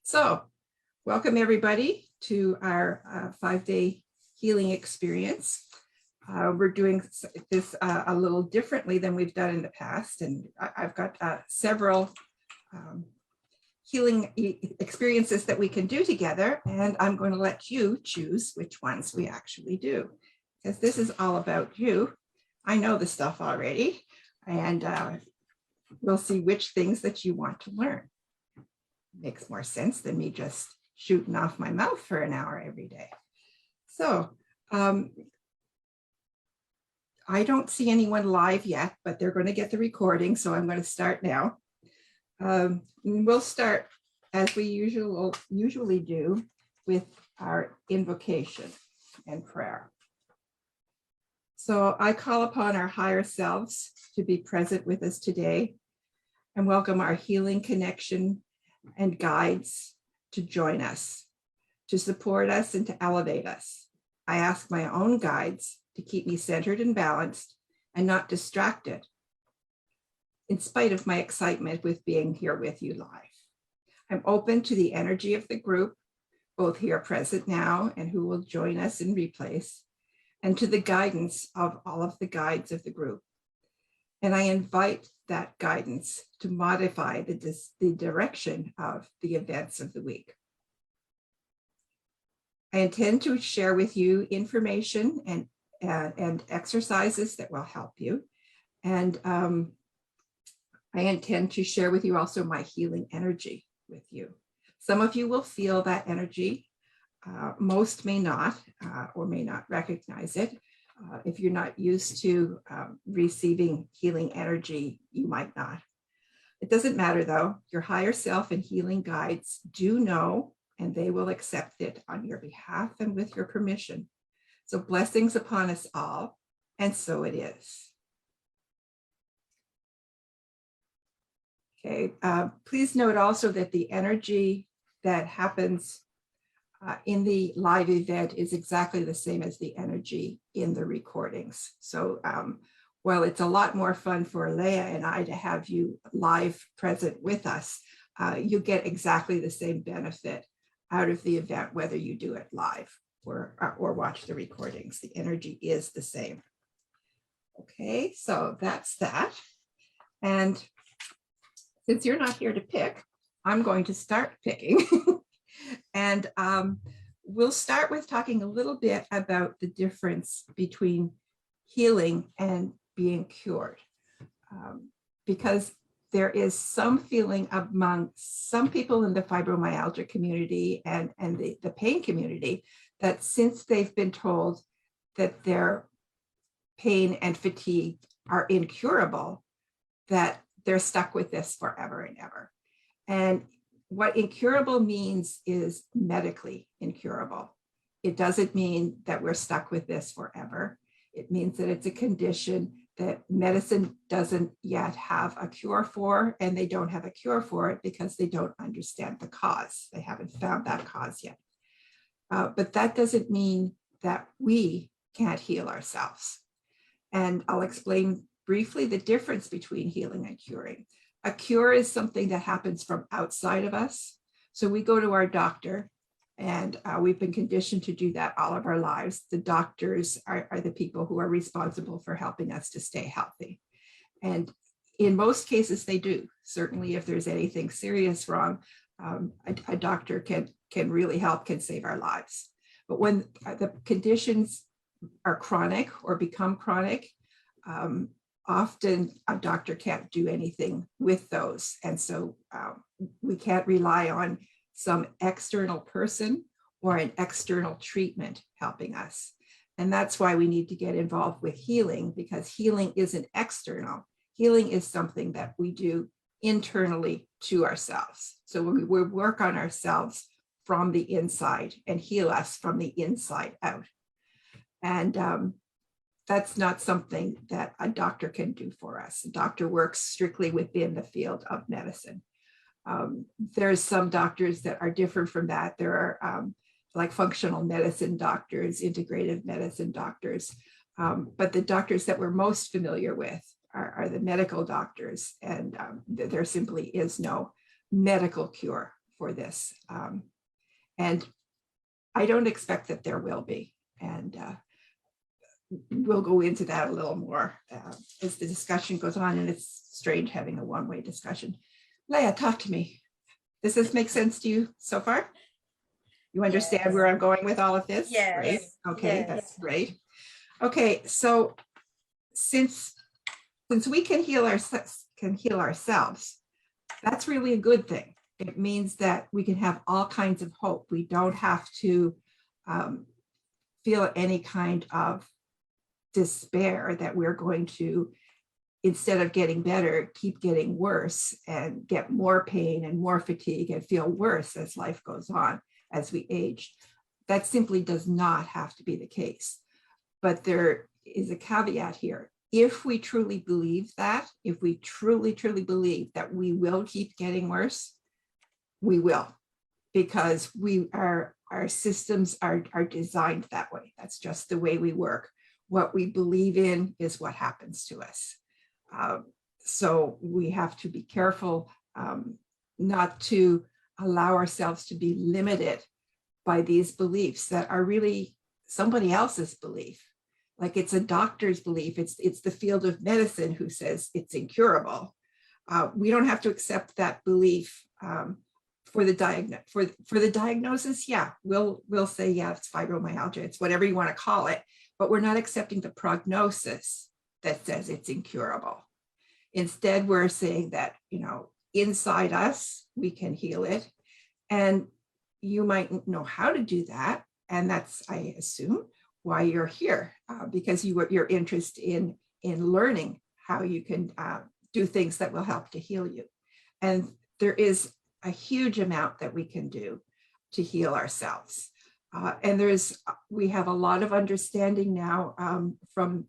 So, welcome everybody to our 5-day healing experience. We're doing this a little differently than we've done in the past, and I've got several healing experiences that we can do together, and I'm going to let you choose which ones we actually do, because this is all about you. I know the stuff already, and we'll see which things that you want to learn. Makes more sense than me just shooting off my mouth for an hour every day. So I don't see anyone live yet, but they're going to get the recording, so I'm going to start now. We'll start as we usually do with our invocation and prayer. So I call upon our higher selves to be present with us today and welcome our healing connection and guides to join us, to support us and to elevate us. I ask my own guides to keep me centered and balanced and not distracted, in spite of my excitement with being here with you live. I'm open to the energy of the group, both here present now and who will join us in replays, and to the guidance of all of the guides of the group. And I invite that guidance to modify the direction of the events of the week. I intend to share with you information and exercises that will help you. And I intend to share with you also my healing energy with you. Some of you will feel that energy. Most may not or may not recognize it. If you're not used to receiving healing energy, you might not. It doesn't matter though. Your higher self and healing guides do know, and they will accept it on your behalf and with your permission. So blessings upon us all, and so it is. Okay, please note also that the energy that happens in the live event is exactly the same as the energy in the recordings. So while it's a lot more fun for Leah and I to have you live present with us, you get exactly the same benefit out of the event, whether you do it live or watch the recordings. The energy is the same. Okay, so that's that. And since you're not here to pick, I'm going to start picking. And we'll start with talking a little bit about the difference between healing and being cured. Because there is some feeling among some people in the fibromyalgia community and the pain community that since they've been told that their pain and fatigue are incurable, that they're stuck with this forever and ever. And what incurable means is medically incurable. It doesn't mean that we're stuck with this forever. It means that it's a condition that medicine doesn't yet have a cure for, and they don't have a cure for it because they don't understand the cause. They haven't found that cause yet. But that doesn't mean that we can't heal ourselves. And I'll explain briefly the difference between healing and curing. A cure is something that happens from outside of us. So we go to our doctor, and we've been conditioned to do that all of our lives. The doctors are the people who are responsible for helping us to stay healthy. And in most cases, they do. Certainly, if there's anything serious wrong, a doctor can really help, can save our lives. But when the conditions are chronic or become chronic, often a doctor can't do anything with those. And so we can't rely on some external person or an external treatment helping us. And that's why we need to get involved with healing, because healing isn't external. Healing is something that we do internally to ourselves. So we work on ourselves from the inside and heal us from the inside out. And that's not something that a doctor can do for us. A doctor works strictly within the field of medicine. There's some doctors that are different from that. There are like functional medicine doctors, integrative medicine doctors. But the doctors that we're most familiar with are the medical doctors. And there simply is no medical cure for this. And I don't expect that there will be. And we'll go into that a little more as the discussion goes on. And it's strange having a one-way discussion. Leah, talk to me. Does this make sense to you so far? You understand where I'm going with all of this? Yes. Right? Okay, Yes. that's great. Okay, so since we can heal ourselves, that's really a good thing. It means that we can have all kinds of hope. We don't have to feel any kind of despair that we're going to, instead of getting better, keep getting worse and get more pain and more fatigue and feel worse as life goes on, as we age. That simply does not have to be the case. But there is a caveat here. If we truly believe that, if we truly believe that we will keep getting worse, we will, because our systems are designed that way. That's just the way we work. What we believe in is what happens to us. So we have to be careful not to allow ourselves to be limited by these beliefs that are really somebody else's belief. Like it's a doctor's belief. It's the field of medicine who says it's incurable. We don't have to accept that belief for the diagnosis. Yeah, we'll say, yeah, it's fibromyalgia. It's whatever you want to call it, but we're not accepting the prognosis that says it's incurable. Instead, we're saying that, inside us, we can heal it. And you might know how to do that. And that's, I assume, why you're here, because you're interested in learning how you can do things that will help to heal you. And there is a huge amount that we can do to heal ourselves. And we have a lot of understanding now from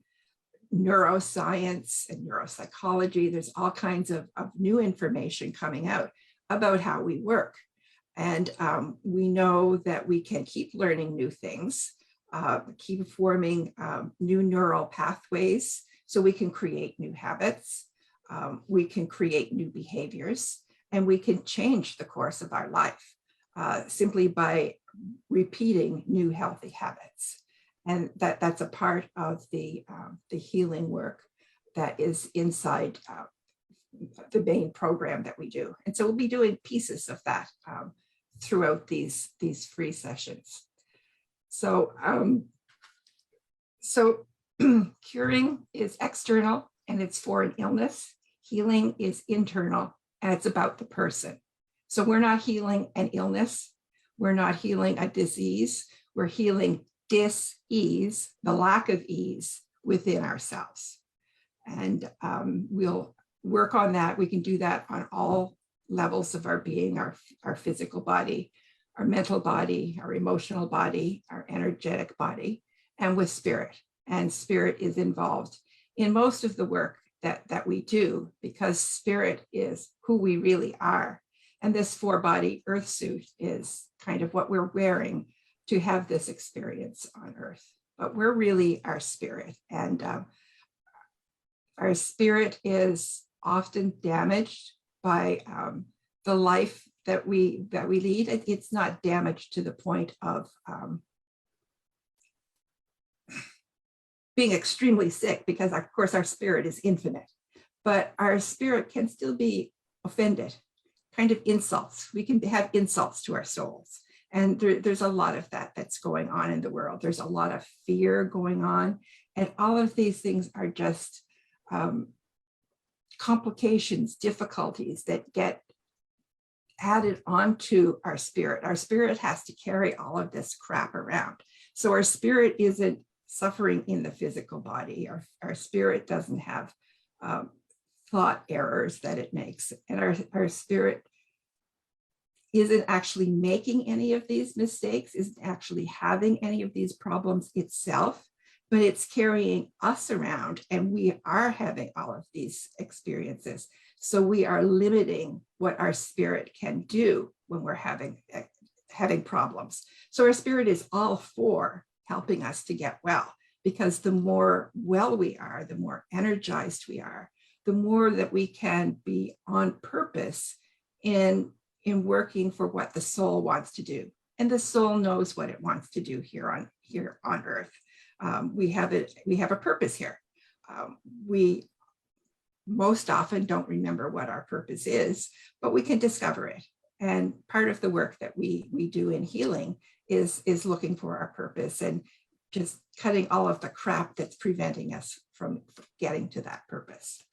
neuroscience and neuropsychology. There's all kinds of new information coming out about how we work. And we know that we can keep learning new things, keep forming new neural pathways so we can create new habits, we can create new behaviors, and we can change the course of our life simply by repeating new healthy habits. And that's a part of the healing work that is inside the main program that we do. And so we'll be doing pieces of that throughout these free sessions. So, curing is external and it's for an illness. Healing is internal and it's about the person. So we're not healing an illness. We're not healing a disease. We're healing dis-ease, the lack of ease within ourselves. And we'll work on that. We can do that on all levels of our being, our physical body, our mental body, our emotional body, our energetic body, and with spirit. And spirit is involved in most of the work that we do, because spirit is who we really are. And this 4-body earth suit is kind of what we're wearing to have this experience on earth. But we're really our spirit. And our spirit is often damaged by the life that we lead. It's not damaged to the point of being extremely sick, because of course our spirit is infinite, but our spirit can still be offended, kind of insults. We can have insults to our souls. And there's a lot of that's going on in the world. There's a lot of fear going on. And all of these things are just complications, difficulties that get added onto our spirit. Our spirit has to carry all of this crap around. So our spirit isn't suffering in the physical body. Our spirit doesn't have thought errors that it makes. And our spirit isn't actually making any of these mistakes, isn't actually having any of these problems itself, but it's carrying us around, and we are having all of these experiences. So we are limiting what our spirit can do when we're having problems. So our spirit is all for helping us to get well, because the more well we are, the more energized we are, the more that we can be on purpose in in working for what the soul wants to do. And the soul knows what it wants to do here on earth. We have a purpose here. We most often don't remember what our purpose is, but we can discover it. And part of the work that we do in healing is looking for our purpose and just cutting all of the crap that's preventing us from getting to that purpose.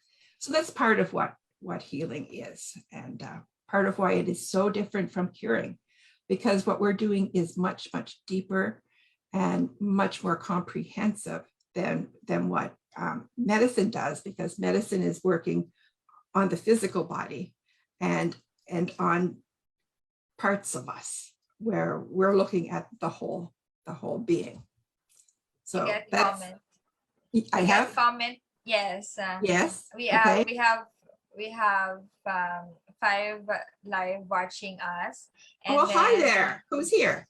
So that's part of what healing is, and part of why it is so different from curing, because what we're doing is much, much deeper and much more comprehensive than what medicine does, because medicine is working on the physical body and on parts of us, where we're looking at the whole being. So that's comment. I have comment. Yes. Yes. We okay. we have 5 live watching us. And well, hi there. Who's here?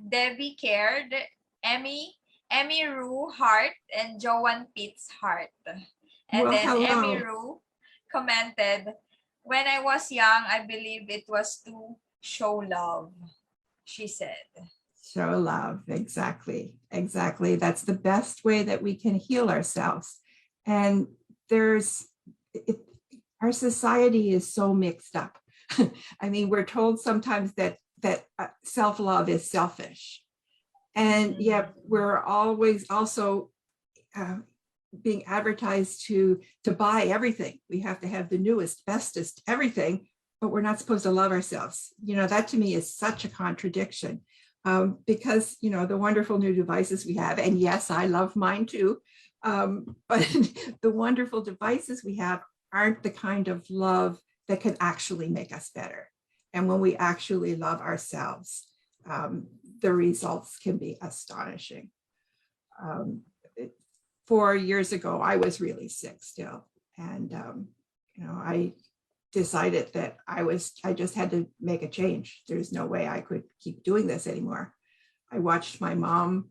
Debbie Cared, Emmy Rue Heart, and Joanne Pitts Heart. And well, then hello. Emmy Rue commented, "When I was young, I believed it was to show love," she said. Show love, exactly. That's the best way that we can heal ourselves. And our society is so mixed up. I mean, we're told sometimes that self-love is selfish. And yet we're always also being advertised to buy everything. We have to have the newest, bestest, everything, but we're not supposed to love ourselves. That to me is such a contradiction, because, the wonderful new devices we have, and yes, I love mine too, but the wonderful devices we have aren't the kind of love that can actually make us better. And when we actually love ourselves, the results can be astonishing. 4 years ago, I was really sick still. And, I decided that I just had to make a change. There's no way I could keep doing this anymore. I watched my mom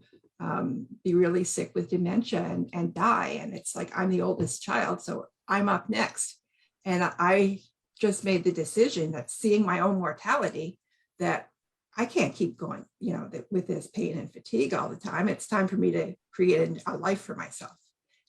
be really sick with dementia and die. And it's like, I'm the oldest child, so I'm up next. And I just made the decision that, seeing my own mortality, that I can't keep going, with this pain and fatigue all the time. It's time for me to create a life for myself.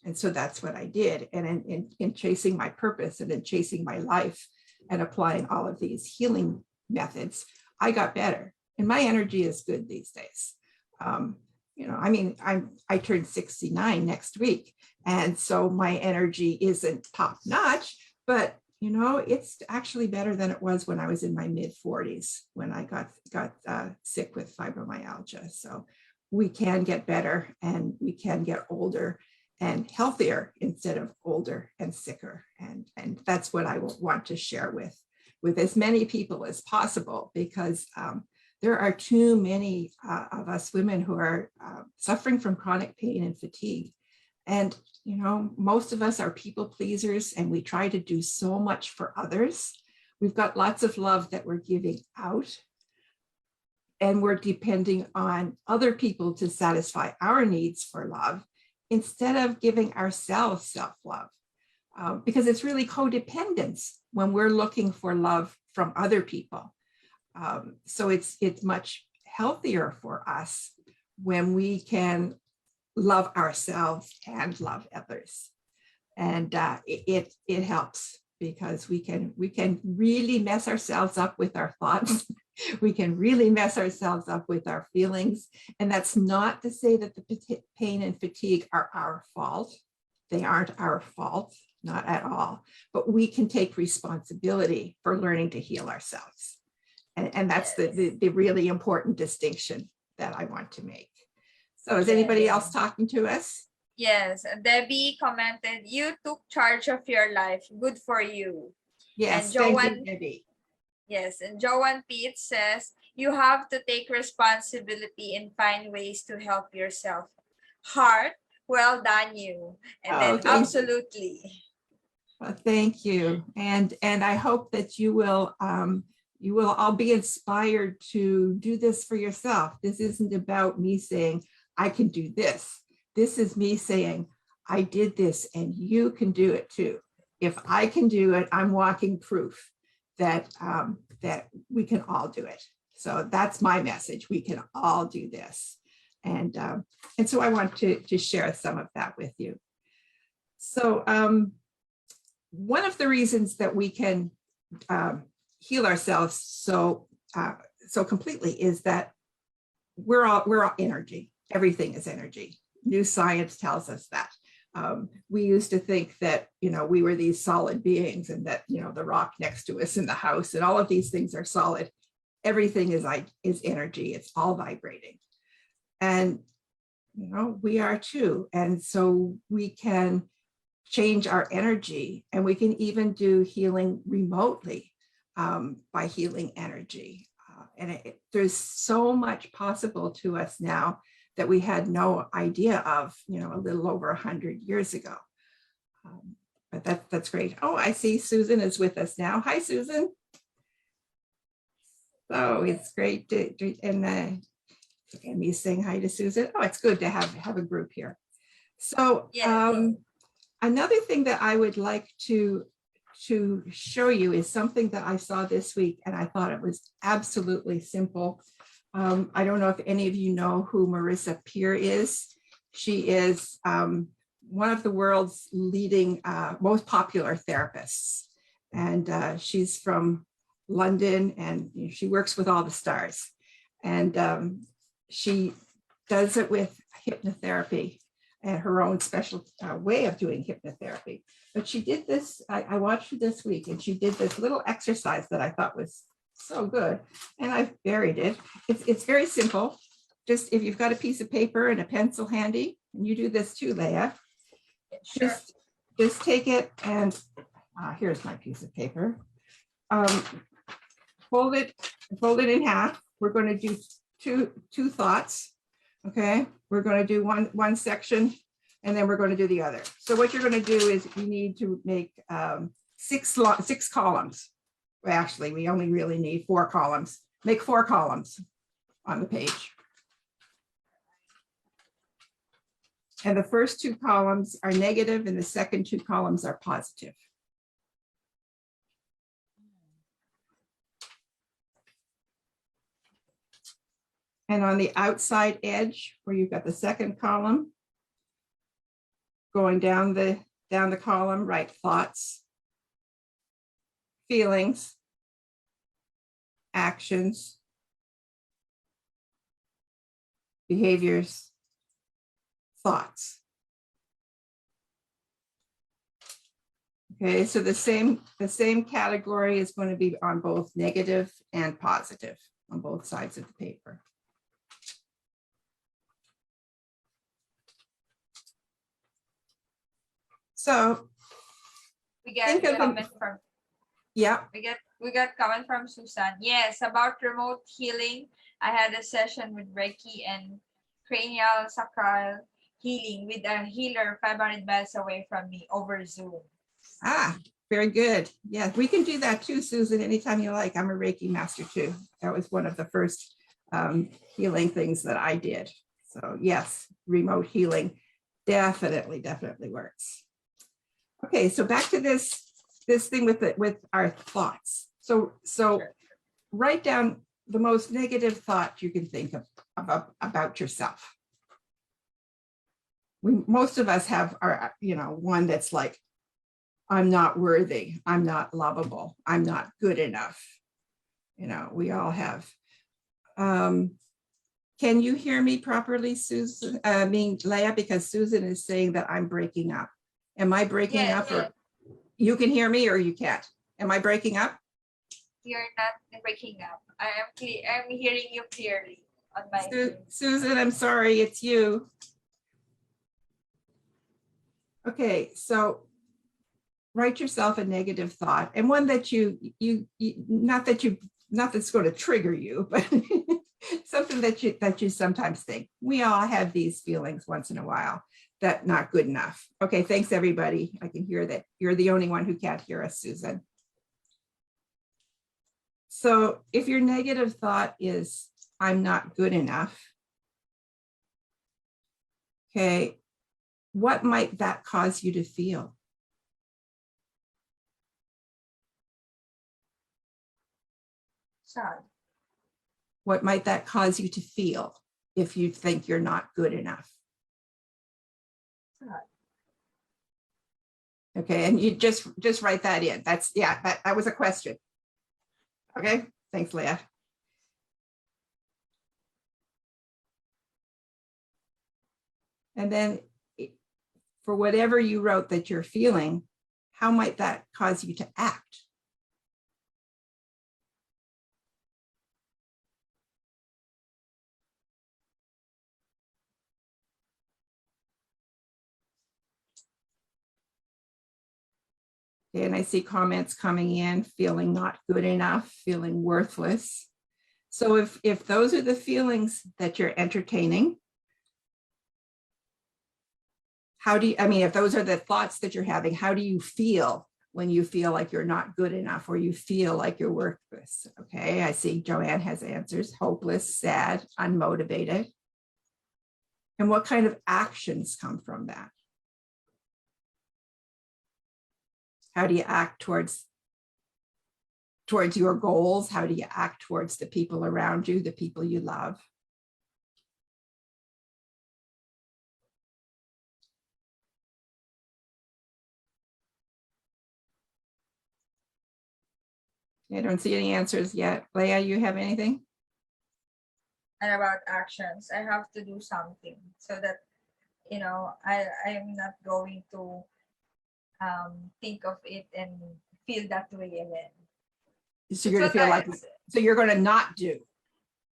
And so that's what I did. And in chasing my purpose and in chasing my life and applying all of these healing methods, I got better. And my energy is good these days. I turned 69 next week. And so my energy isn't top notch, but it's actually better than it was when I was in my mid-40s, when I got sick with fibromyalgia. So we can get better, and we can get older and healthier instead of older and sicker. And that's what I want to share with as many people as possible, because there are too many of us women who are suffering from chronic pain and fatigue. And, most of us are people pleasers, and we try to do so much for others. We've got lots of love that we're giving out, and we're depending on other people to satisfy our needs for love, instead of giving ourselves self-love, because it's really codependence when we're looking for love from other people. So it's much healthier for us when we can love ourselves and love others. And it helps, because we can really mess ourselves up with our thoughts. We can really mess ourselves up with our feelings. And that's not to say that the pain and fatigue are our fault. They aren't our fault, not at all. But we can take responsibility for learning to heal ourselves. And that's the really important distinction that I want to make. So is anybody else talking to us? Yes, Debbie commented, "You took charge of your life. Good for you." Yes, and Joanne, thank you, Debbie. Yes, and Joanne Pete says, "You have to take responsibility and find ways to help yourself." Heart, well done you. And then absolutely. Well, thank you. And I hope that you will all be inspired to do this for yourself. This isn't about me saying, I can do this. This is me saying, I did this and you can do it too. If I can do it, I'm walking proof that we can all do it. So that's my message. We can all do this. And so I want to share some of that with you. So one of the reasons that we can heal ourselves so completely is that we're all energy. Everything is energy. New science tells us that. We used to think that, we were these solid beings, and that, the rock next to us in the house and all of these things are solid. Everything is energy. It's all vibrating. And, we are too. And so we can change our energy, and we can even do healing remotely by healing energy. There's so much possible to us now that we had no idea of, a little over 100 years ago. But that's great. Oh, I see Susan is with us now. Hi, Susan. So it's great and me saying hi to Susan. Oh, it's good to have a group here. So another thing that I would like to show you is something that I saw this week, and I thought it was absolutely simple. I don't know if any of you know who Marissa Peer is. She is one of the world's leading, most popular therapists. And she's from London, and she works with all the stars. And she does it with hypnotherapy and her own special way of doing hypnotherapy. But she did this, I watched her this week, and she did this little exercise that I thought was so good. And I've buried it. It's very simple. Just if you've got a piece of paper and a pencil handy, and you do this too, Leah, Sure. just take it and here's my piece of paper. Fold it in half. We're going to do two thoughts. Okay, we're going to do one section, and then we're going to do the other. So what you're going to do is you need to make six columns. Well, actually, we only really need 4 columns. Make 4 columns on the page. And the first 2 columns are negative, and the second 2 columns are positive. And on the outside edge, where you've got the second column, going down the column, write thoughts, feelings, actions, behaviors, thoughts. Okay, so the same category is going to be on both negative and positive on both sides of the paper. So we get a comment from we got comment from Susan. Yes, about remote healing. I had a session with Reiki and cranial sacral healing with a healer 500 miles away from me over Zoom. Ah, very good. Yeah, we can do that too, Susan, anytime you like. I'm a Reiki master too. That was one of the first healing things that I did. So yes, remote healing definitely works. Okay, so back to this thing with our thoughts. So sure. Write down the most negative thought you can think of about yourself. Most of us have our, one that's like, I'm not worthy, I'm not lovable, I'm not good enough. We all have. Can you hear me properly, Susan? Leah, because Susan is saying that I'm breaking up. Am I breaking up? Or you can hear me or you can't? Am I breaking up? You're not breaking up. I'm hearing you clearly on my Susan, I'm sorry, it's you. Okay, so write yourself a negative thought, and one that you not that's going to trigger you, but something that you sometimes think. We all have these feelings once in a while. That not good enough. Okay, thanks everybody. I can hear that you're the only one who can't hear us, Susan. So if your negative thought is, I'm not good enough, okay, what might that cause you to feel? Sad. What might that cause you to feel if you think you're not good enough? Sad. Okay, and you just write that in. That's, yeah, that was a question. Okay, thanks, Leah. And then for whatever you wrote that you're feeling, how might that cause you to act? Okay, and I see comments coming in, feeling not good enough, feeling worthless. So if those are the feelings that you're entertaining, how do you, I mean, if those are the thoughts that you're having, how do you feel when you feel like you're not good enough or you feel like you're worthless? Okay, I see Joanne has answers: hopeless, sad, unmotivated. And what kind of actions come from that? How do you act towards your goals? How do you act towards the people around you, the people you love? I don't see any answers yet. Leah, you have anything? And about actions, I have to do something so that, you know, I'm not going to think of it and feel that way again. So you're going to feel like, so you're going to not do.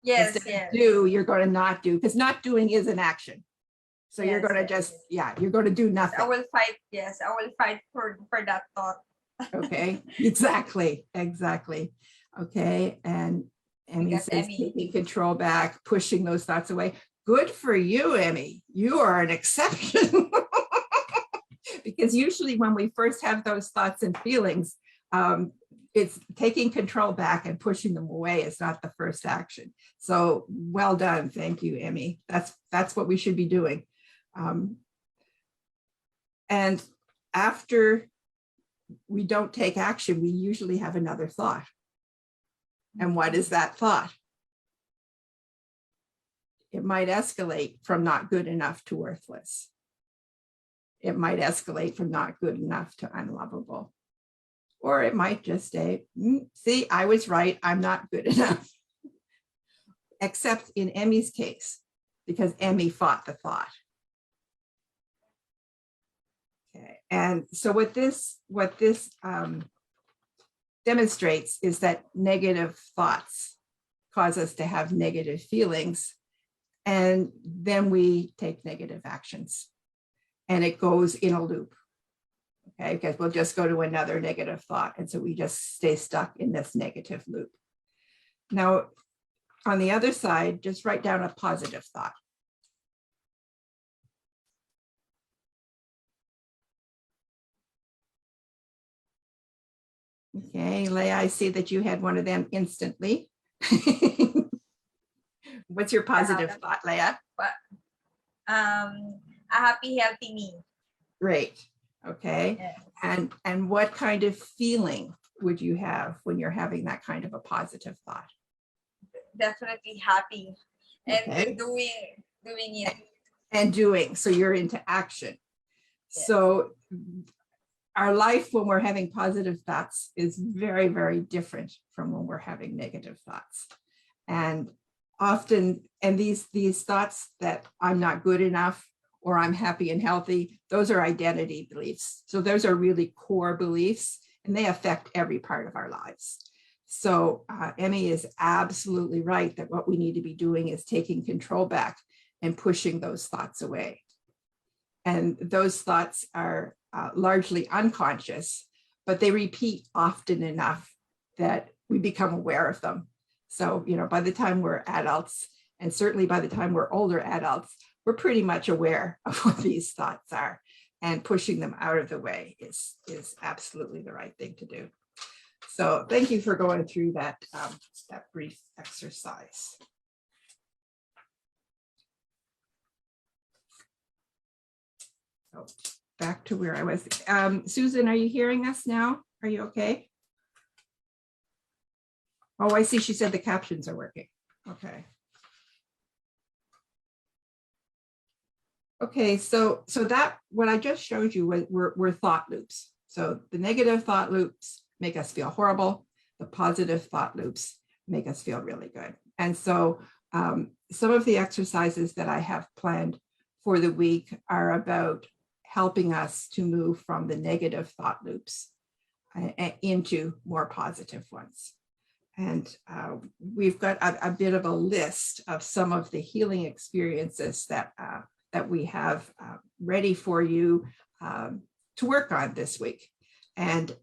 Yes, Instead yes. of do, you're going to not do, because not doing is an action. So you're Yes, going to yes, just, yes. yeah, you're going to do nothing. I will fight. Yes, I will fight for that thought. Okay, exactly. Okay, and Emmy Because says Emmy. taking control back, pushing those thoughts away. Good for you, Emmy. You are an exception. Because usually when we first have those thoughts and feelings, it's taking control back and pushing them away is not the first action. So well done. Thank you, Emmy. That's what we should be doing. And after we don't take action, we usually have another thought. And what is that thought? It might escalate from not good enough to worthless. It might escalate from not good enough to unlovable. Or it might just say, see, I was right, I'm not good enough. Except in Emmy's case, because Emmy fought the thought. Okay, and so what this demonstrates is that negative thoughts cause us to have negative feelings, and then we take negative actions, and it goes in a loop. Okay, because we'll just go to another negative thought, and so we just stay stuck in this negative loop. Now, on the other side, just write down a positive thought. Okay, Leah, I see that you had one of them instantly. What's your positive thought, Leah? A happy, healthy me. Great. Okay. Yes. And what kind of feeling would you have when you're having that kind of a positive thought? Definitely happy. And Okay. doing it. And doing, so you're into action. Yes. So our life when we're having positive thoughts is very, very different from when we're having negative thoughts. And often, and these thoughts that I'm not good enough or I'm happy and healthy, those are identity beliefs. So those are really core beliefs, and they affect every part of our lives. So Emmy is absolutely right that what we need to be doing is taking control back and pushing those thoughts away. And those thoughts are largely unconscious, but they repeat often enough that we become aware of them. So, you know, by the time we're adults, and certainly by the time we're older adults, we're pretty much aware of what these thoughts are, and pushing them out of the way is absolutely the right thing to do. So thank you for going through that, that brief exercise. So back to where I was. Susan, are you hearing us now? Are you okay? Oh, I see. She said the captions are working. Okay. Okay, so that what I just showed you were thought loops. So the negative thought loops make us feel horrible. The positive thought loops make us feel really good. And so some of the exercises that I have planned for the week are about helping us to move from the negative thought loops into more positive ones. And we've got a bit of a list of some of the healing experiences that we have ready for you to work on this week. And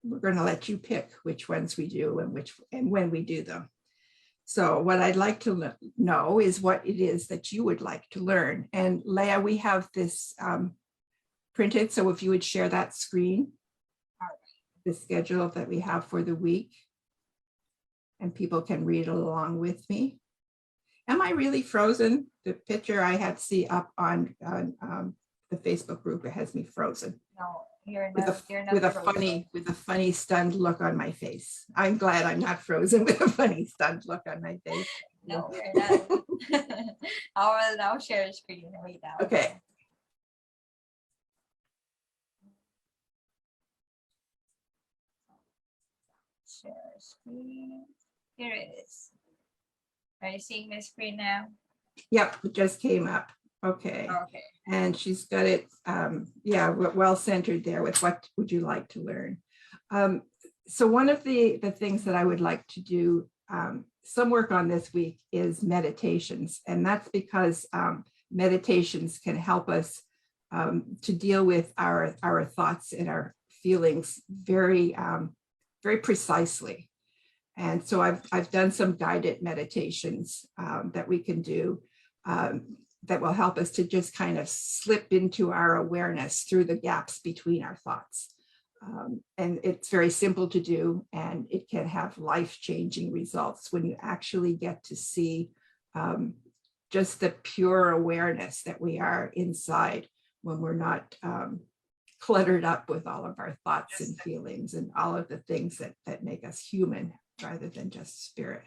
we're going to let you pick which ones we do and when we do them. So what I'd like to know is what it is that you would like to learn. And Leah, we have this printed. So if you would share that screen, the schedule that we have for the week, and people can read along with me. Am I really frozen? The picture I had to see up on the Facebook group, it has me frozen. No, you're with not a funny stunned look on my face. I'm glad I'm not frozen with a funny stunned look on my face. No, we're not. I will now share screen. Wait now. Okay. Share screen. Here it is. Are you seeing my screen now? Yep, it just came up. Okay. Okay. And she's got it, yeah, well centered there with what would you like to learn. So one of the things that I would like to do some work on this week is meditations. And that's because meditations can help us to deal with our thoughts and our feelings very precisely. And so I've done some guided meditations that we can do that will help us to just kind of slip into our awareness through the gaps between our thoughts. And it's very simple to do, and it can have life-changing results when you actually get to see just the pure awareness that we are inside when we're not cluttered up with all of our thoughts and feelings and all of the things that make us human rather than just spirit.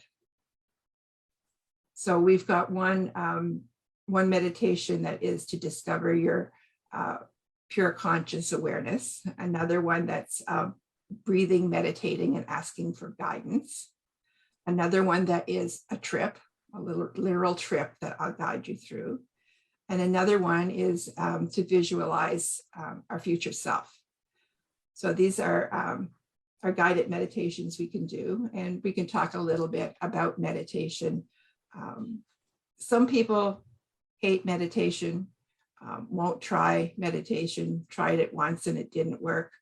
So we've got one meditation that is to discover your pure conscious awareness. Another one that's breathing, meditating, and asking for guidance. Another one that is a trip, a little literal trip that I'll guide you through. And another one is to visualize our future self. So these are guided meditations we can do, and we can talk a little bit about meditation. Some people hate meditation, won't try meditation, tried it once and it didn't work,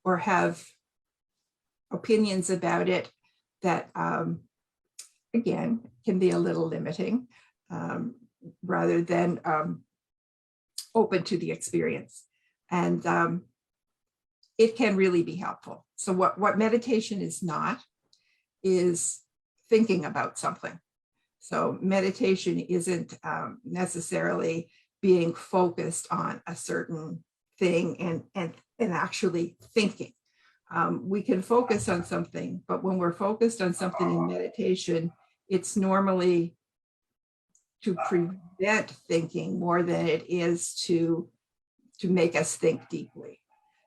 or have opinions about it that, again, can be a little limiting rather than open to the experience. And it can really be helpful. So what meditation is not is thinking about something. So meditation isn't necessarily being focused on a certain thing and actually thinking. We can focus on something, but when we're focused on something in meditation, it's normally to prevent thinking more than it is to make us think deeply.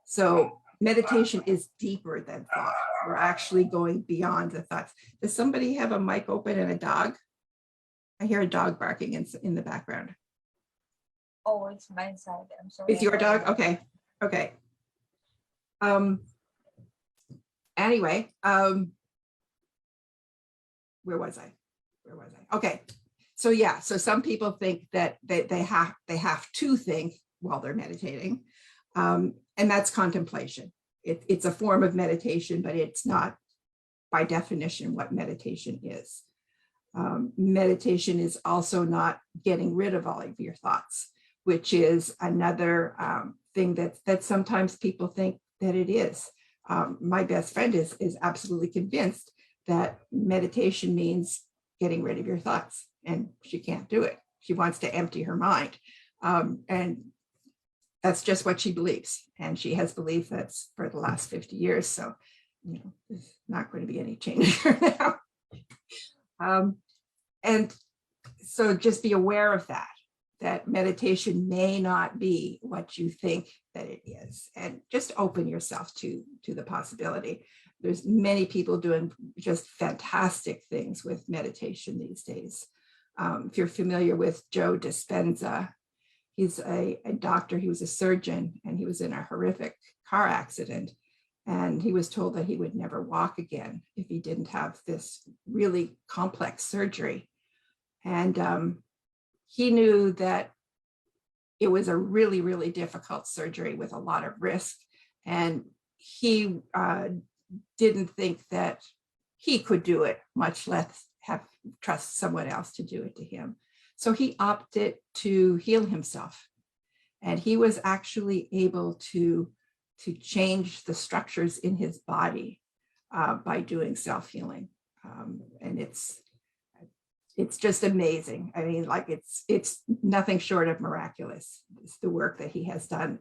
So meditation is deeper than thought. We're actually going beyond the thoughts. Does somebody have a mic open and a dog? I hear a dog barking in the background. Oh, it's my side. I'm sorry. It's your dog? Okay. Okay. Anyway, where was I? Okay. So yeah, so some people think that they have to think while they're meditating. And that's contemplation. It's a form of meditation, but it's not by definition what meditation is. Meditation is also not getting rid of all of your thoughts, which is another thing that sometimes people think that it is. My best friend is absolutely convinced that meditation means getting rid of your thoughts, and she can't do it. She wants to empty her mind. And that's just what she believes. And she has believed that for the last 50 years. So there's not going to be any change here now. And so just be aware of that meditation may not be what you think that it is, and just open yourself to the possibility. There's many people doing just fantastic things with meditation these days. If you're familiar with Joe Dispenza, he's a doctor, he was a surgeon, and he was in a horrific car accident. And he was told that he would never walk again if he didn't have this really complex surgery. And he knew that it was a really, really difficult surgery with a lot of risk. And he didn't think that he could do it, much less trust someone else to do it to him. So he opted to heal himself. And he was actually able to change the structures in his body by doing self-healing. And it's just amazing. I mean, like it's nothing short of miraculous. It's the work that he has done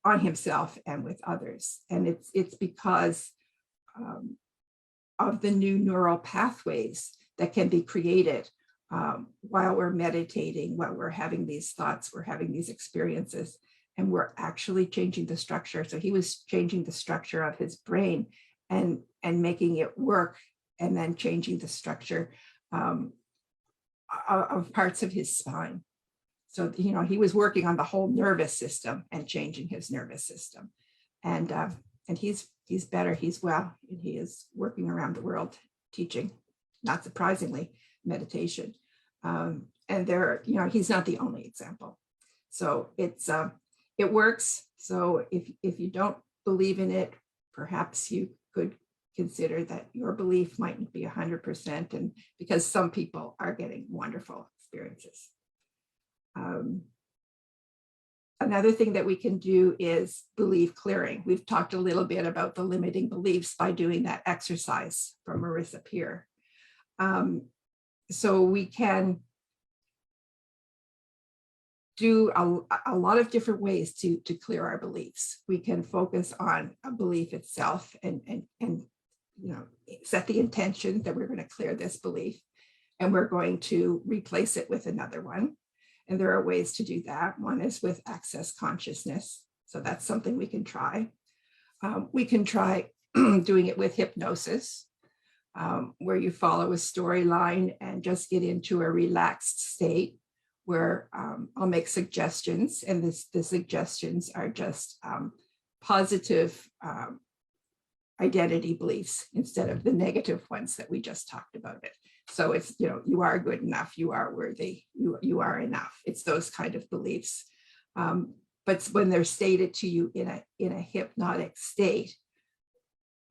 on himself and with others. And it's because of the new neural pathways that can be created while we're meditating, while we're having these thoughts, we're having these experiences, and we're actually changing the structure. So he was changing the structure of his brain and making it work, and then changing the structure of parts of his spine. So, he was working on the whole nervous system and changing his nervous system. And he's better, he's well, and he is working around the world teaching, not surprisingly, meditation. And he's not the only example. So it works. So if you don't believe in it, perhaps you could consider that your belief mightn't be 100%, and because some people are getting wonderful experiences. Another thing that we can do is belief clearing. We've talked a little bit about the limiting beliefs by doing that exercise from Marissa Peer. So we can do a lot of different ways to clear our beliefs. We can focus on a belief itself and set the intention that we're going to clear this belief, and we're going to replace it with another one. And there are ways to do that. One is with access consciousness. So that's something we can try. We can try doing it with hypnosis, where you follow a storyline and just get into a relaxed state, where I'll make suggestions, and the suggestions are just positive identity beliefs instead of the negative ones that we just talked about it. So it's, you are good enough, you are worthy, you are enough. It's those kind of beliefs. But when they're stated to you in a hypnotic state,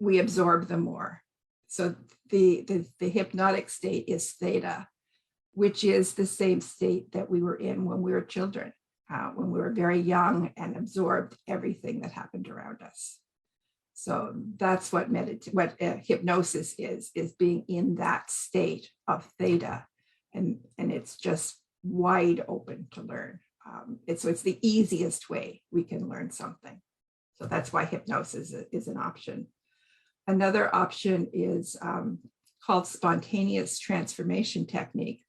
we absorb them more. So the hypnotic state is theta, which is the same state that we were in when we were children, when we were very young and absorbed everything that happened around us. So that's what hypnosis is being in that state of theta, and it's just wide open to learn. It's the easiest way we can learn something. So that's why hypnosis is an option. Another option is called spontaneous transformation technique.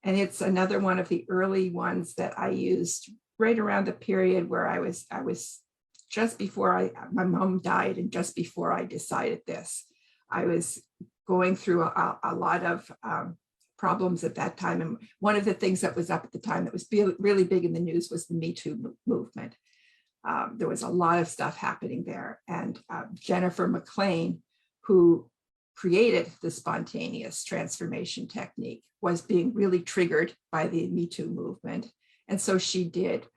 And it's another one of the early ones that I used right around the period where I was just before my mom died, and just before I decided this. I was going through a lot of problems at that time. And one of the things that was up at the time that was really big in the news was the Me Too movement. There was a lot of stuff happening there. And Jennifer McLean, who created the spontaneous transformation technique, was being really triggered by the Me Too movement. And so she did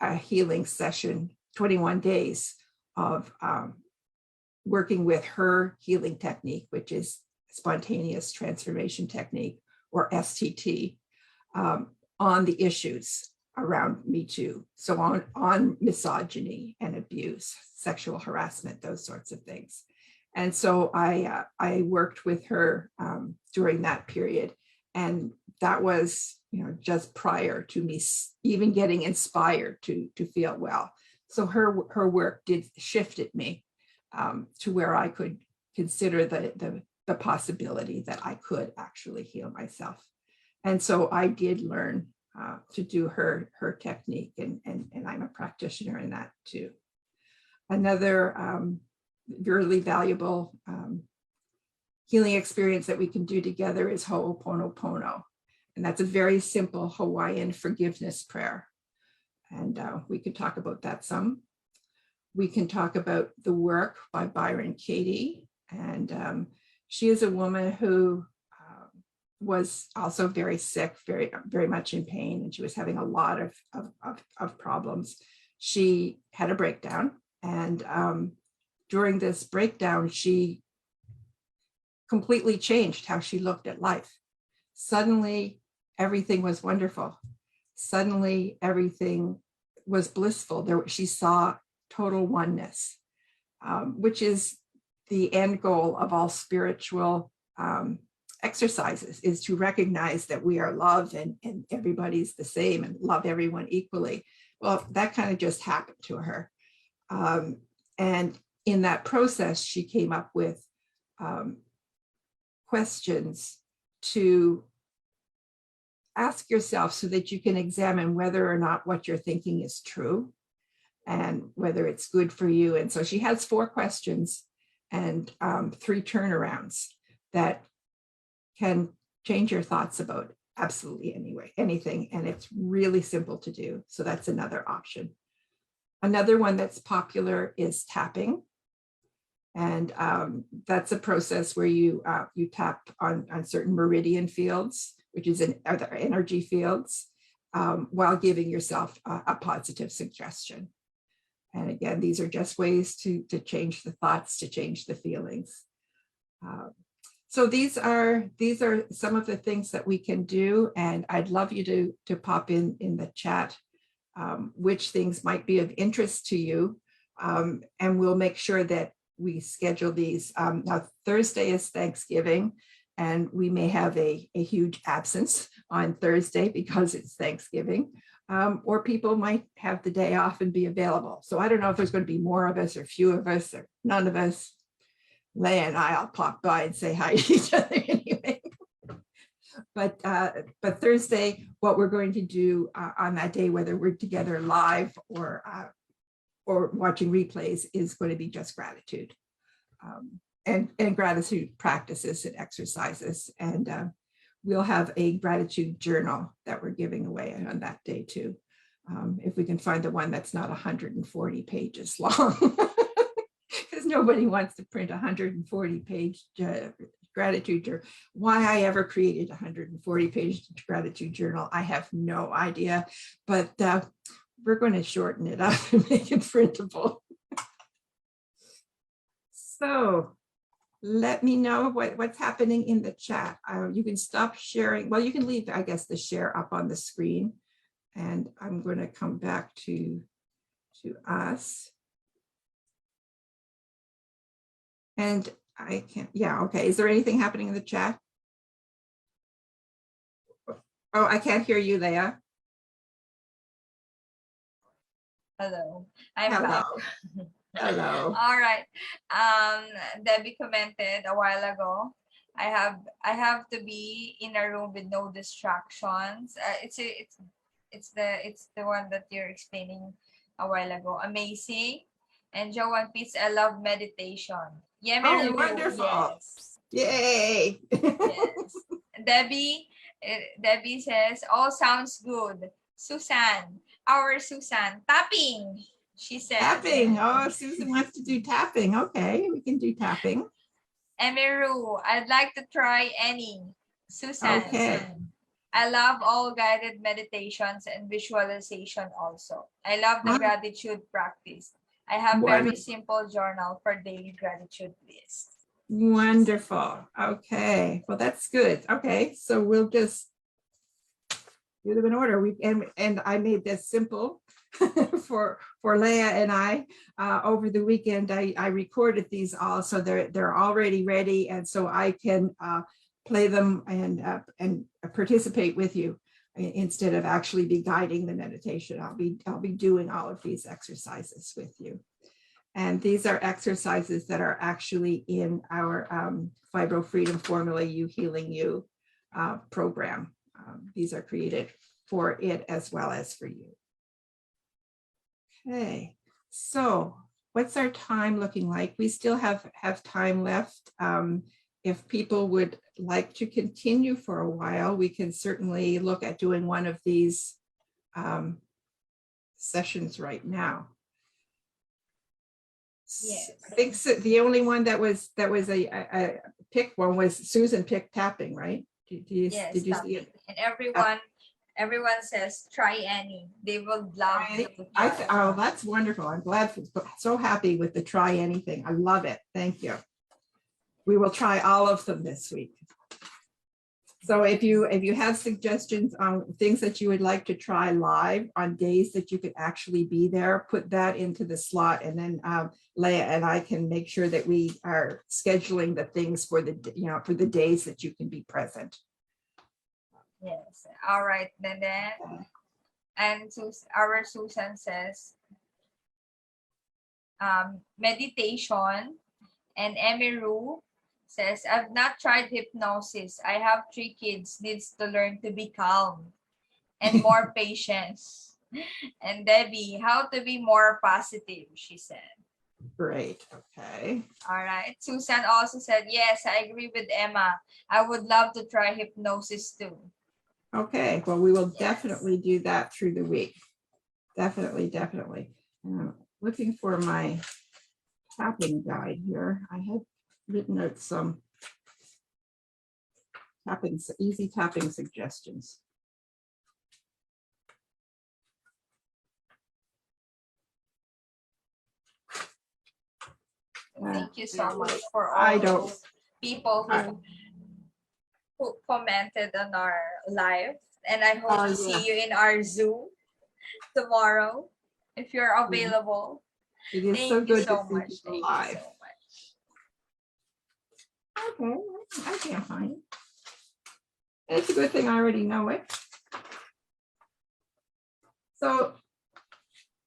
a healing session, 21 days of working with her healing technique, which is spontaneous transformation technique, or STT, on the issues around Me Too. So on misogyny and abuse, sexual harassment, those sorts of things. And so I worked with her during that period. And that was, just prior to me even getting inspired to feel well. So her work shifted me to where I could consider the possibility that I could actually heal myself. And so I did learn to do her technique, and I'm a practitioner in that too. Another really valuable healing experience that we can do together is Ho'oponopono. And that's a very simple Hawaiian forgiveness prayer. And we could talk about that some. We can talk about the work by Byron Katie. And she is a woman who was also very sick, very much in pain, and she was having a lot of problems. She had a breakdown, and during this breakdown, she completely changed how she looked at life. Suddenly, everything was wonderful. Suddenly, everything was blissful. She saw total oneness, which is the end goal of all spiritual exercises, is to recognize that we are love and everybody's the same and love everyone equally. Well, that kind of just happened to her. And in that process, she came up with questions to ask yourself so that you can examine whether or not what you're thinking is true and whether it's good for you. And so she has 4 questions and 3 turnarounds that can change your thoughts about absolutely anything. And it's really simple to do. So that's another option. Another one that's popular is tapping. And that's a process where you tap on certain meridian fields, which is other energy fields, while giving yourself a positive suggestion. And again, these are just ways to change the thoughts, to change the feelings. So these are some of the things that we can do, and I'd love you to pop in the chat which things might be of interest to you, and we'll make sure that we schedule these. Now Thursday is Thanksgiving, and we may have a huge absence on Thursday because it's Thanksgiving, or people might have the day off and be available. So I don't know if there's going to be more of us or few of us or none of us. Leah and I'll pop by and say hi to each other anyway. But Thursday, what we're going to do on that day, whether we're together live or watching replays, is going to be just gratitude and gratitude practices and exercises. And we'll have a gratitude journal that we're giving away on that day too. If we can find the one that's not 140 pages long. Because nobody wants to print 140-page gratitude journal. Why I ever created a 140-page gratitude journal, I have no idea. But we're going to shorten it up and make it printable. So let me know what's happening in the chat. You can stop sharing. Well, you can leave, I guess, the share up on the screen. And I'm going to come back to us. And I can't, yeah, okay. Is there anything happening in the chat? Oh, I can't hear you, Leah. Hello. I'm Hello. back. Hello. All right. Debbie commented a while ago, I have to be in a room with no distractions. It's the one that you're explaining a while ago. Amazing. And Joanne Pitts, I love meditation. Yeah, oh, wonderful. Yes. Yay. Yes. Debbie says, all sounds good. Susan, our Susan, tapping, she says. Tapping. Oh, Susan wants to do tapping. Okay, we can do tapping. Emiru, I'd like to try any. Susan. Okay. I love all guided meditations and visualization also. I love the gratitude practice. I have very simple journal for daily gratitude list. Wonderful. Okay. Well, that's good. Okay. So we'll just do them in order. And I made this simple for Leah and I over the weekend. I recorded these all, so they're already ready, and so I can play them and participate with you instead of actually be guiding the meditation. I'll be doing all of these exercises with you. And these are exercises that are actually in our Fibro Freedom Formula, You Healing You program. These are created for it as well as for you. Okay, so what's our time looking like? We still have time left. If people would like to continue for a while, we can certainly look at doing one of these sessions right now. Yes. I think so, the only one that was a pick one was Susan picked tapping, right? Did you see it? And everyone says try any. They will love it. Oh, that's wonderful. I'm glad, so happy with the try anything. I love it. Thank you. We will try all of them this week. So if you have suggestions on things that you would like to try live on days that you could actually be there, put that into the slot, and then Leah and I can make sure that we are scheduling the things for the for the days that you can be present. Yes. All right. Then and our Susan says meditation, and Emiru says, I've not tried hypnosis. I have 3 kids, needs to learn to be calm and more patience. And Debbie, how to be more positive, she said. Great. Okay. All right. Susan also said, yes, I agree with Emma. I would love to try hypnosis too. Okay. Well, we will definitely do that through the week. Definitely. Looking for my tapping guide here. I had written out some easy tapping suggestions. Thank you so much for all those people who commented on our live, and I hope to see you in our Zoom tomorrow if you're available. It is so good to see people live. Okay, I can't find it. It's a good thing I already know it. So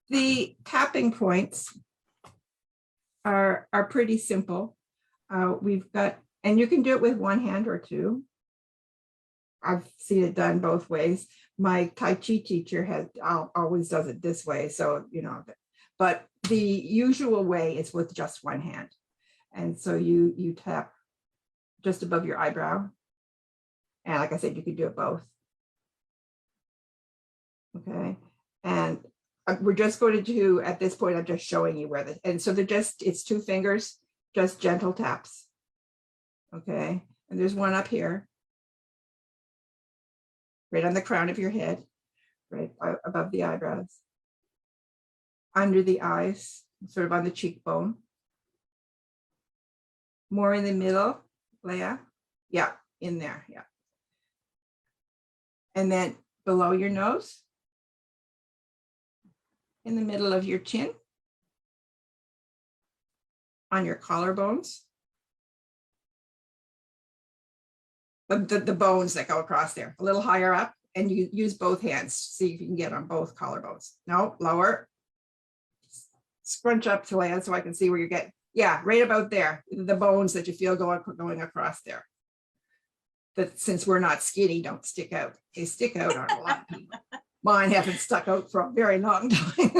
the tapping points are pretty simple. We've got, and you can do it with one hand or two. I've seen it done both ways. My Tai Chi teacher always does it this way. So, but the usual way is with just one hand. And so you tap just above your eyebrow. And like I said, you could do it both. Okay. And we're just going to do, at this point, I'm just showing you where and so it's 2 fingers, just gentle taps. Okay. And there's one up here, right on the crown of your head, right above the eyebrows, under the eyes, sort of on the cheekbone. More in the middle, Leah. Yeah, in there. Yeah. And then below your nose, in the middle of your chin, on your collarbones, the bones that go across there, a little higher up, and you use both hands, see if you can get on both collarbones. No, lower. Scrunch up to land so I can see where you're getting. Yeah, right about there, the bones that you feel going across there. That since we're not skinny, don't stick out. They stick out on a lot of people. Mine haven't stuck out for a very long time.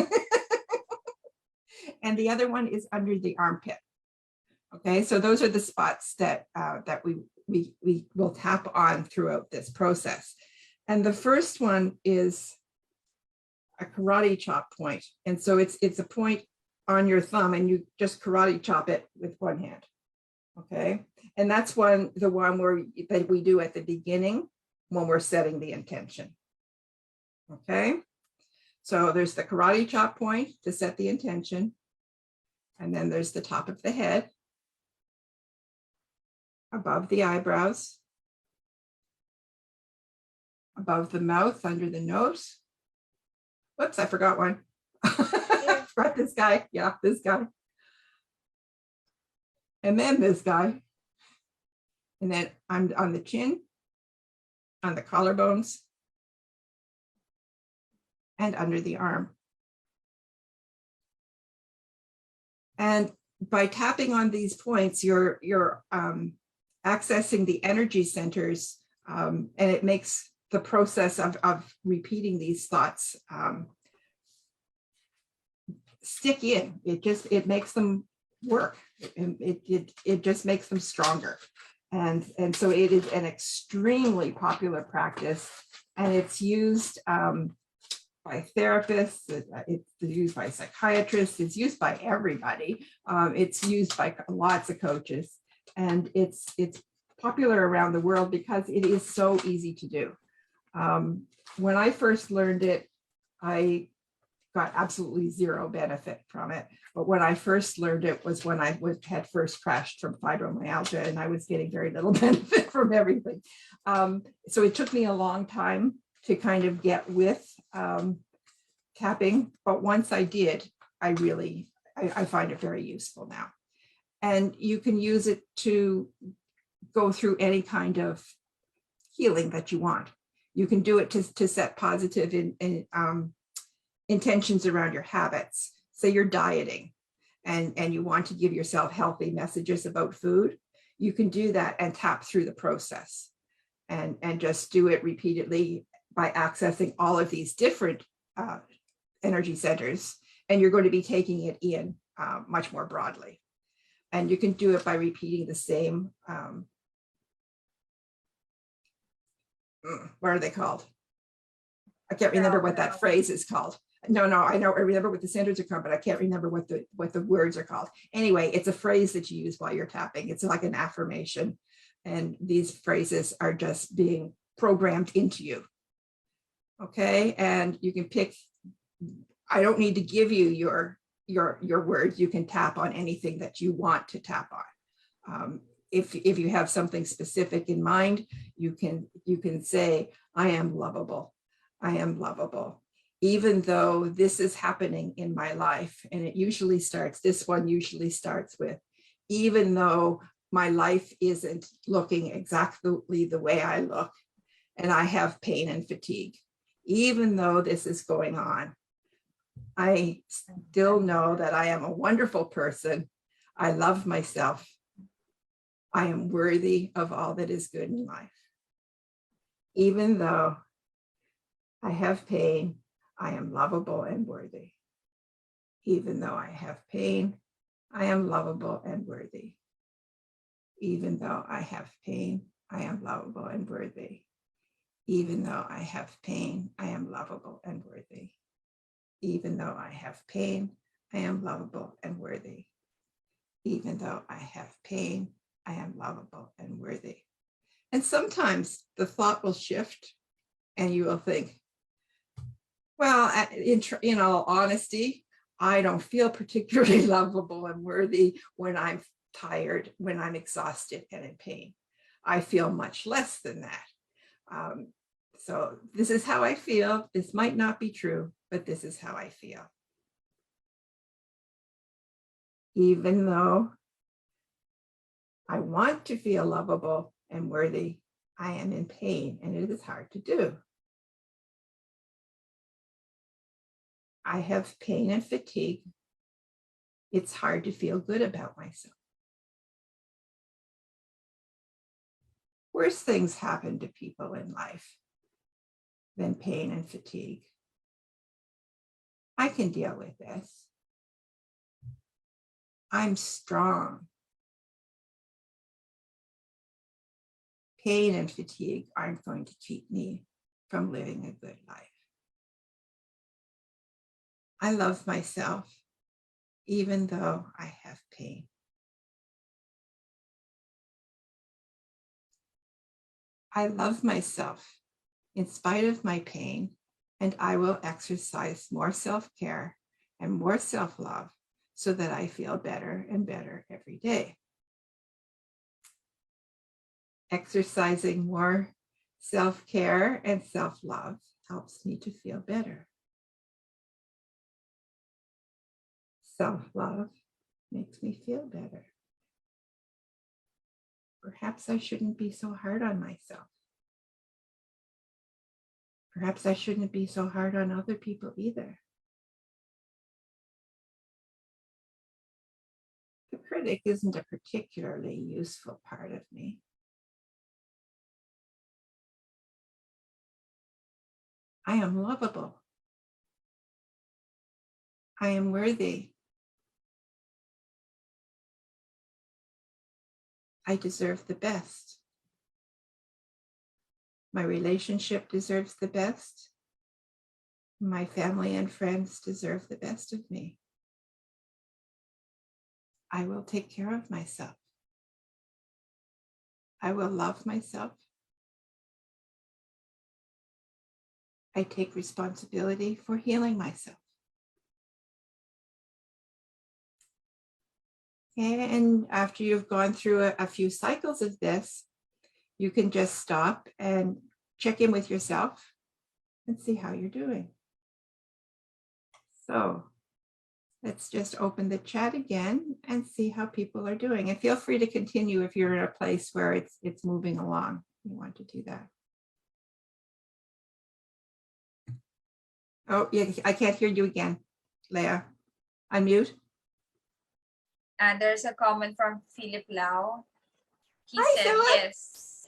And the other one is under the armpit. Okay, so those are the spots that we will tap on throughout this process. And the first one is a karate chop point. And so it's a point on your thumb, and you just karate chop it with one hand. Okay, and that's the one that we do at the beginning when we're setting the intention. Okay, so there's the karate chop point to set the intention, and then there's the top of the head, above the eyebrows, above the mouth, under the nose. Whoops, I forgot one. Forgot this guy. Yeah, this guy. And then this guy. And then I'm on the chin, on the collarbones, and under the arm. And by tapping on these points, you're accessing the energy centers, and it makes the process of repeating these thoughts stick in. It makes them work. It just makes them stronger. And so it is an extremely popular practice, and it's used by therapists, it's used by psychiatrists, it's used by everybody. It's used by lots of coaches, and it's popular around the world because it is so easy to do. When I first learned it, I got absolutely zero benefit from it. But when I first learned it was when I had first crashed from fibromyalgia, and I was getting very little benefit from everything. So it took me a long time to kind of get with tapping. But once I did, I find it very useful now. And you can use it to go through any kind of healing that you want. You can do it to set positive intentions around your habits. Say you're dieting and you want to give yourself healthy messages about food. You can do that and tap through the process and just do it repeatedly by accessing all of these different energy centers, and you're going to be taking it in much more broadly. And you can do it by repeating the same, what are they called? I can't remember what that phrase is called. No, I remember what the centers are called, but I can't remember what the words are called. Anyway, it's a phrase that you use while you're tapping. It's like an affirmation. And these phrases are just being programmed into you. Okay, and you can pick, I don't need to give you your words. You can tap on anything that you want to tap on. If you have something specific in mind, you can say, I am lovable. I am lovable. Even though this is happening in my life, and this one usually starts with, even though my life isn't looking exactly the way I look, and I have pain and fatigue, even though this is going on, I still know that I am a wonderful person. I love myself. I am worthy of all that is good in life. Even though I have pain, I am lovable and worthy. Even though I have pain, I am lovable and worthy. Even though I have pain, I am lovable and worthy. Even though I have pain, I am lovable and worthy. Even though I have pain, I am lovable and worthy. Even though I have pain, I am lovable and worthy. And sometimes the thought will shift and you will think, well, in all honesty, I don't feel particularly lovable and worthy when I'm tired, when I'm exhausted and in pain. I feel much less than that. So this is how I feel. This might not be true, but this is how I feel. Even though I want to feel lovable and worthy, I am in pain, and it is hard to do. I have pain and fatigue. It's hard to feel good about myself. Worse things happen to people in life than pain and fatigue. I can deal with this. I'm strong. Pain and fatigue aren't going to keep me from living a good life. I love myself, even though I have pain. I love myself in spite of my pain, and I will exercise more self-care and more self-love so that I feel better and better every day. Exercising more self-care and self-love helps me to feel better. Self-love makes me feel better. Perhaps I shouldn't be so hard on myself. Perhaps I shouldn't be so hard on other people either. critic isn't a particularly useful part of me. I am lovable. I am worthy. I deserve the best. My relationship deserves the best. My family and friends deserve the best of me. I will take care of myself. I will love myself. I take responsibility for healing myself. And after you've gone through a few cycles of this, you can just stop and check in with yourself and see how you're doing. So let's just open the chat again and see how people are doing. And feel free to continue if you're in a place where it's moving along. You want to do that. Oh, yeah, I can't hear you again, Leah. Unmute. And there's a comment from Philip Lau. He Hi, said, Philip. yes,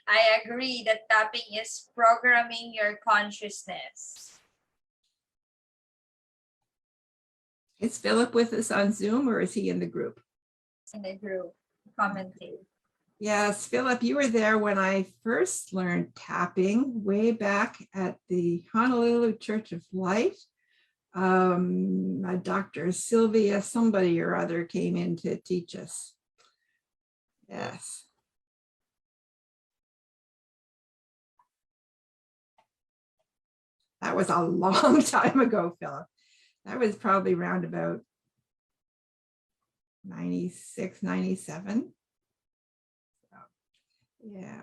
I agree that tapping is programming your consciousness. Is Philip with us on Zoom or is he in the group? In the group, commenting. Yes, Philip, you were there when I first learned tapping way back at the Honolulu Church of Light. Dr. Sylvia, somebody or other came in to teach us. Yes. That was a long time ago, Philip. That was probably around about 96, 97. So, yeah.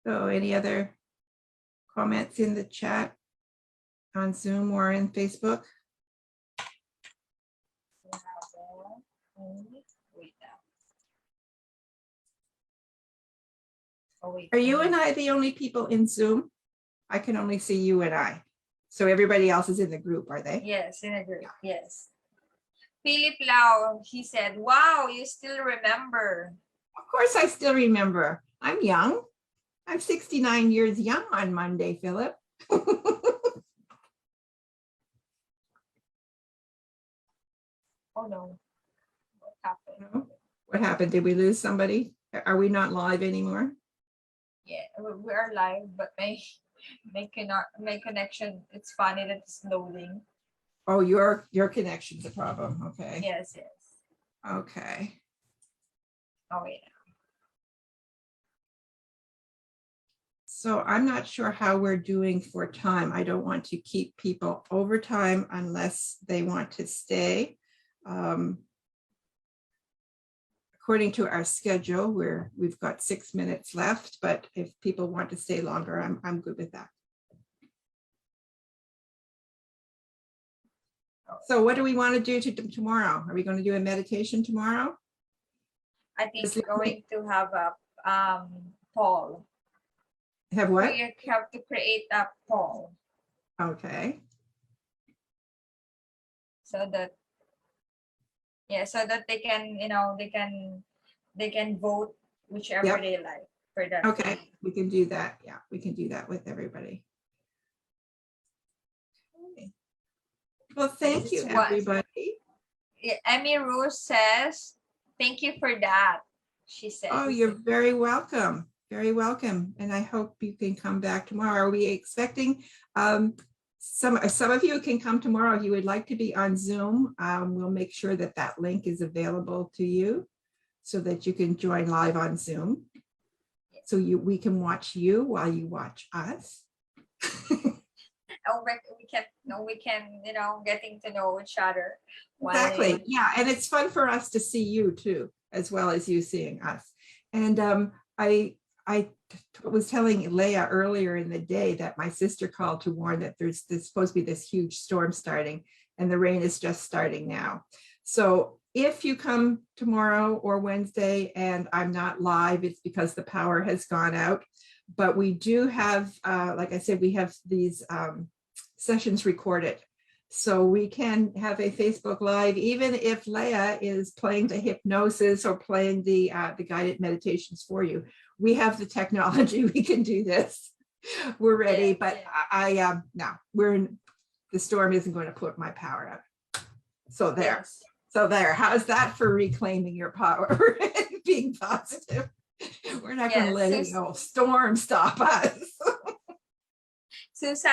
So any other comments in the chat on Zoom or in Facebook? Are you and I the only people in Zoom? I can only see you and I. So everybody else is in the group, are they? Yes, in a group, yes. Philip Lau, he said, wow, you still remember. Of course I still remember. I'm young. I'm 69 years young on Monday, Philip. Oh no, what happened? What happened? Did we lose somebody? Are we not live anymore? Yeah, we are live, but my connection, it's funny that it's loading. Oh, your connection's a problem. Okay. Yes. Okay. Oh wait. So I'm not sure how we're doing for time. I don't want to keep people over time unless they want to stay. According to our schedule, we've got 6 minutes left, but if people want to stay longer, I'm good with that. So what do we want to do tomorrow? Are we going to do a meditation tomorrow? I think we're going to have a poll. Have what? We have to create a poll. Okay. So that they can, they can vote whichever they like for that. Okay, we can do that. Yeah, we can do that with everybody. Okay. Well, thank you, everybody. Emmy Rose says, thank you for that. She says. Oh, you're very welcome. Very welcome. And I hope you can come back tomorrow. Are we expecting some of you can come tomorrow if you would like to be on Zoom. We'll make sure that that link is available to you so that you can join live on Zoom. So we can watch you while you watch us. we can, getting to know each other. Exactly. Yeah. And it's fun for us to see you too, as well as you seeing us. And I was telling Leah earlier in the day that my sister called to warn that there's supposed to be this huge storm starting and the rain is just starting now. So if you come tomorrow or Wednesday and I'm not live, it's because the power has gone out. But we do have, like I said, we have these sessions recorded. So we can have a Facebook Live, even if Leah is playing the hypnosis or playing the guided meditations for you. We have the technology, we can do this. We're ready, Yeah, but yeah. no, the storm isn't going to put my power out. So there. Yes. So there, how's that for reclaiming your power and being positive? We're not going to let any old storm stop us. Susan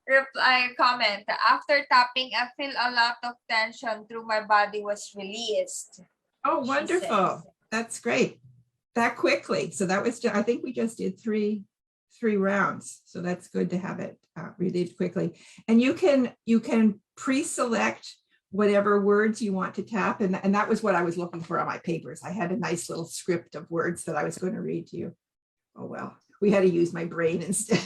reply comment, after tapping, I feel a lot of tension through my body was released. Oh, wonderful. That's great. That quickly. So that was, I think we just did three rounds. So that's good to have it relieved quickly. And you can pre-select whatever words you want to tap. And that was what I was looking for on my papers. I had a nice little script of words that I was going to read to you. Oh, well, we had to use my brain instead.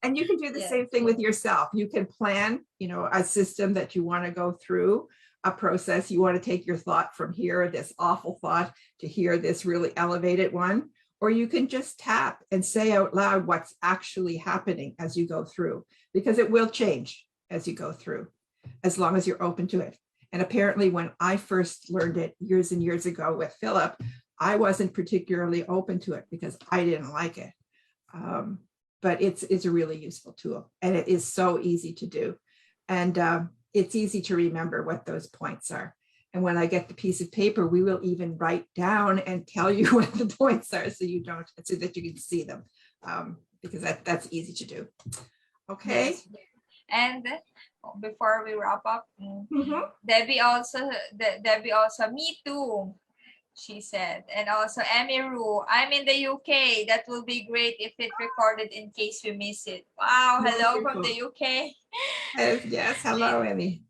And you can do the same thing with yourself. You can plan, a system that you want to go through, a process. You want to take your thought from here, this awful thought, to here, this really elevated one. Or you can just tap and say out loud what's actually happening as you go through, because it will change as you go through, as long as you're open to it. And apparently when I first learned it years and years ago with Philip, I wasn't particularly open to it because I didn't like it. But it's a really useful tool, and it is so easy to do. And it's easy to remember what those points are. And when I get the piece of paper, we will even write down and tell you what the points are so that you can see them, because that's easy to do. Okay. Yes. And before we wrap up, Debbie also, me too, she said. And also Emiru, I'm in the UK. That will be great if it recorded in case we miss it. Wow, hello from the UK. Yes, hello, Emmy.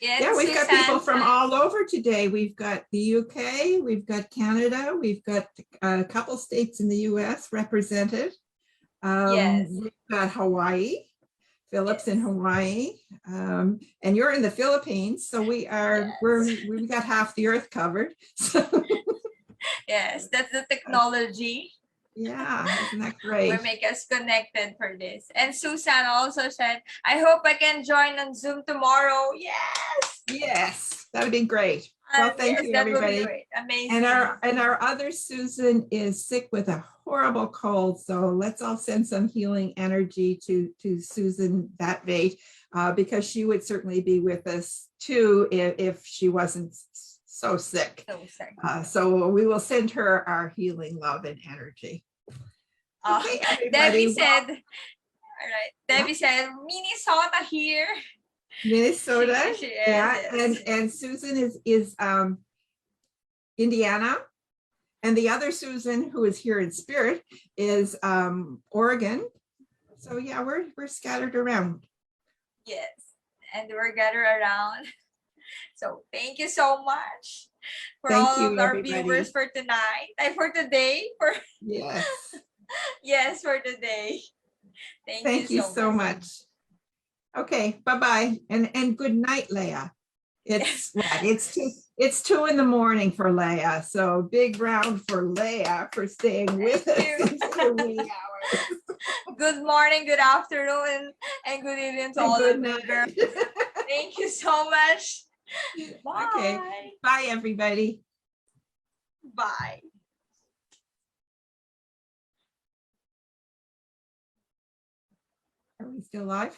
Yeah, we've got people from all over today. We've got the UK, we've got Canada, we've got a couple states in the US represented. Yes. We've got Hawaii. Philip's in Hawaii, and you're in the Philippines, so we've got half the earth covered. So. Yes, that's the technology. Yeah, isn't that great? Will make us connected for this. And Susan also said, I hope I can join on Zoom tomorrow. Yes, that would be great. Well, thank you, everybody. Would be great. Amazing. And our other Susan is sick with a horrible cold, so let's all send some healing energy to Susan that way, because she would certainly be with us too if she wasn't so sick. So we will send her our healing love and energy. Okay, Debbie said, all right. Debbie said, Minnesota here. Minnesota, and Susan is Indiana, and the other Susan, who is here in spirit, is Oregon. So yeah, we're scattered around. Yes, and we're gathered around. So thank you so much for all of our viewers for tonight, for today. Yes, for today. Thank you so much. Okay, bye-bye, and good night, Leah. It's it's 2 in the morning for Leah, so big round for Leah for staying with us until the wee hours. Good morning, good afternoon, and good evening to all of you. Thank you so much. Bye. Okay, bye everybody. Bye. Are we still live?